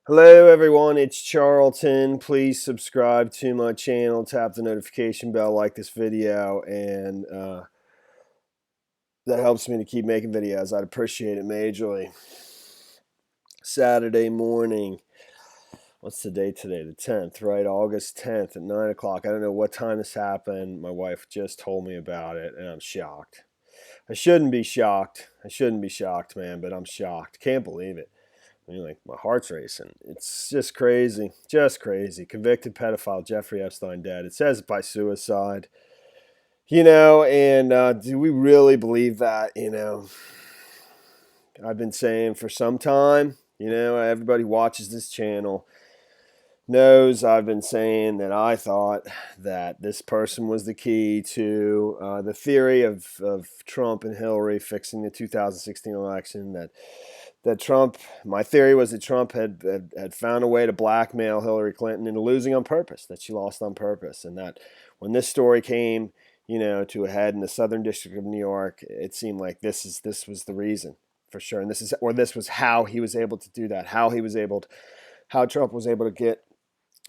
Hello everyone, it's Charlton. Please subscribe to my channel, tap the notification bell, like this video, and that helps me to keep making videos. I'd appreciate it majorly. Saturday morning. What's the date today? The 10th, right? August 10th at 9 o'clock. I don't know what time this happened. My wife just told me about it, and I'm shocked. I shouldn't be shocked. I shouldn't be shocked, man, but I'm shocked. Can't believe it. I mean, like, my heart's racing. It's just crazy. Just crazy. Convicted pedophile Jeffrey Epstein dead. It says by suicide. And do we really believe that? I've been saying for some time, everybody watches this channel knows I've been saying that I thought that this person was the key to the theory of Trump and Hillary fixing the 2016 election. My theory was that Trump had found a way to blackmail Hillary Clinton into losing on purpose, that she lost on purpose, and that when this story came, to a head in the Southern District of New York, it seemed like this was the reason for sure, and this was how he was able to do that, how Trump was able to get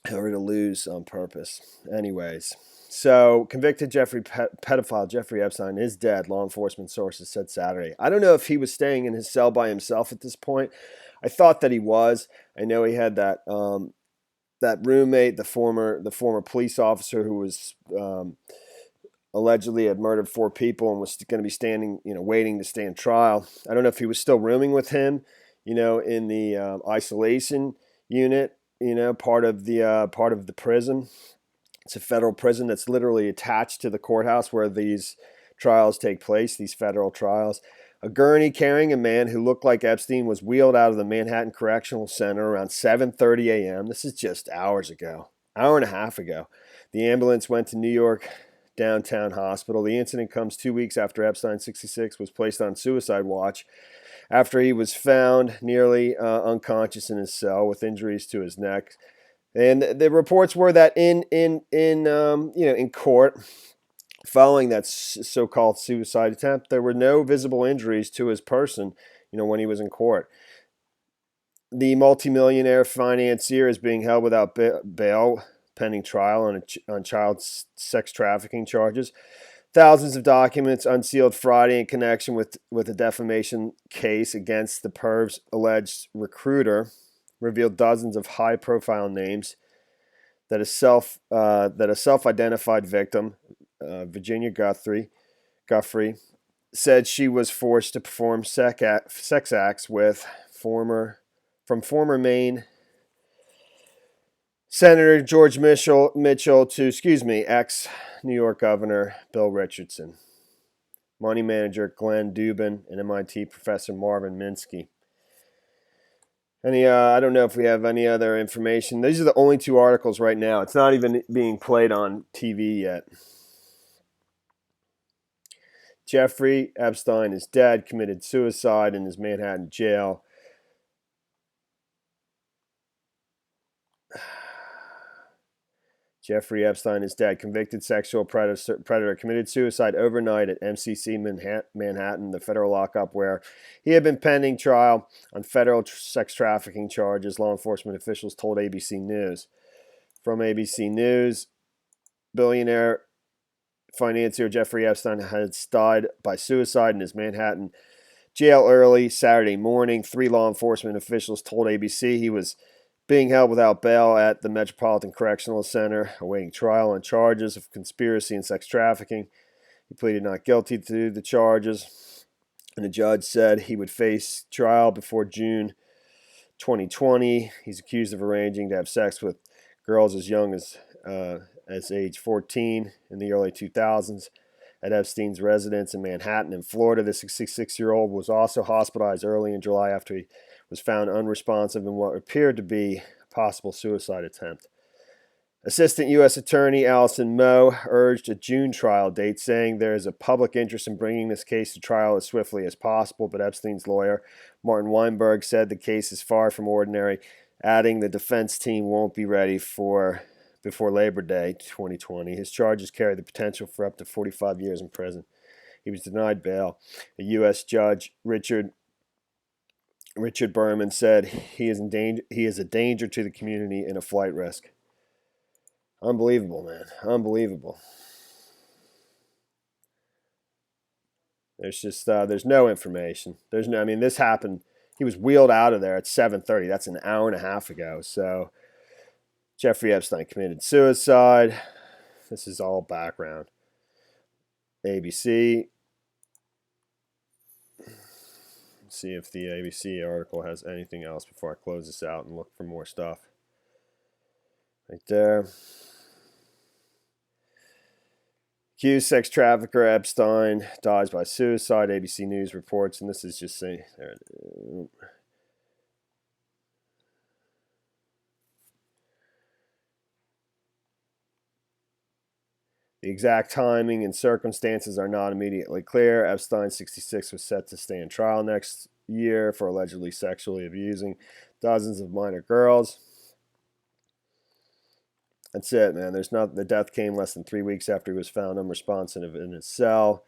Hillary to lose on purpose. Anyways, so convicted pedophile Jeffrey Epstein is dead, law enforcement sources said Saturday. I don't know if he was staying in his cell by himself at this point. I thought that he was. I know he had that roommate, the former police officer who was allegedly had murdered 4 people and was going to be standing, waiting to stand trial. I don't know if he was still rooming with him, in the isolation unit, part of the prison. It's a federal prison that's literally attached to the courthouse where these trials take place, these federal trials. A gurney carrying a man who looked like Epstein was wheeled out of the Manhattan Correctional Center around 7:30 a.m. This is just hours ago, hour and a half ago. The ambulance went to New York downtown hospital. The incident comes 2 weeks after Epstein, 66, was placed on suicide watch after he was found nearly unconscious in his cell with injuries to his neck. And the reports were that in court, following that so-called suicide attempt, there were no visible injuries to his person, when he was in court. The multimillionaire financier is being held without bail pending trial on child sex trafficking charges. Thousands of documents unsealed Friday in connection with a defamation case against the perv's alleged recruiter revealed dozens of high-profile names that a self-identified victim, Virginia Guthrie, said she was forced to perform sex acts with former Maine Senator George Mitchell to, ex-New York Governor Bill Richardson, money manager Glenn Dubin, and MIT professor Marvin Minsky. I don't know if we have any other information. These are the only 2 articles right now. It's not even being played on TV yet. Jeffrey Epstein is dead, committed suicide in his Manhattan jail. Jeffrey Epstein is dead. Convicted sexual predator committed suicide overnight at MCC Manhattan, the federal lockup where he had been pending trial on federal sex trafficking charges, law enforcement officials told ABC News. From ABC News, billionaire financier Jeffrey Epstein has died by suicide in his Manhattan jail early Saturday morning. 3 law enforcement officials told ABC he was being held without bail at the Metropolitan Correctional Center, awaiting trial on charges of conspiracy and sex trafficking. He pleaded not guilty to the charges, and the judge said he would face trial before June 2020. He's accused of arranging to have sex with girls as young as age 14 in the early 2000s at Epstein's residence in Manhattan in Florida. The 66-year-old was also hospitalized early in July after he was found unresponsive in what appeared to be a possible suicide attempt. Assistant U.S. Attorney Allison Moe urged a June trial date, saying there is a public interest in bringing this case to trial as swiftly as possible, but Epstein's lawyer, Martin Weinberg, said the case is far from ordinary, adding the defense team won't be ready before Labor Day 2020. His charges carry the potential for up to 45 years in prison. He was denied bail. A U.S. judge, Richard Richard Berman said he is a danger to the community and a flight risk. Unbelievable, man. Unbelievable. There's no information. This happened. He was wheeled out of there at 7:30. That's an hour and a half ago. So Jeffrey Epstein committed suicide. This is all background. ABC. Let's see if the ABC article has anything else before I close this out and look for more stuff. Right there. Accused sex trafficker Epstein dies by suicide, ABC News reports, and this is just saying. The exact timing and circumstances are not immediately clear. Epstein, 66, was set to stand trial next year for allegedly sexually abusing dozens of minor girls. That's it, man. The death came less than 3 weeks after he was found unresponsive in his cell.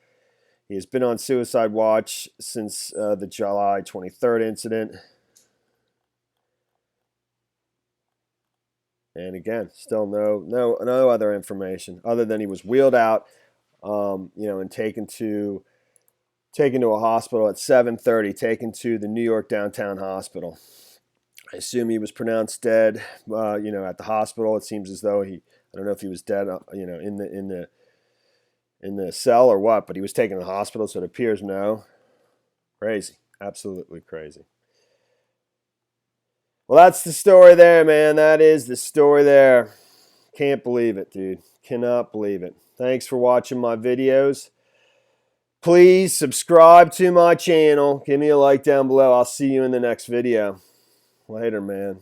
He has been on suicide watch since the July 23rd incident. And again, still no other information other than he was wheeled out, and taken to a hospital at 7:30, taken to the New York downtown hospital. I assume he was pronounced dead, at the hospital. It seems as though I don't know if he was dead, in the cell or what, but he was taken to the hospital, so it appears no. Crazy. Absolutely crazy. Well, that's the story there, man. That is the story there. Can't believe it, dude. Cannot believe it. Thanks for watching my videos. Please subscribe to my channel. Give me a like down below. I'll see you in the next video. Later, man.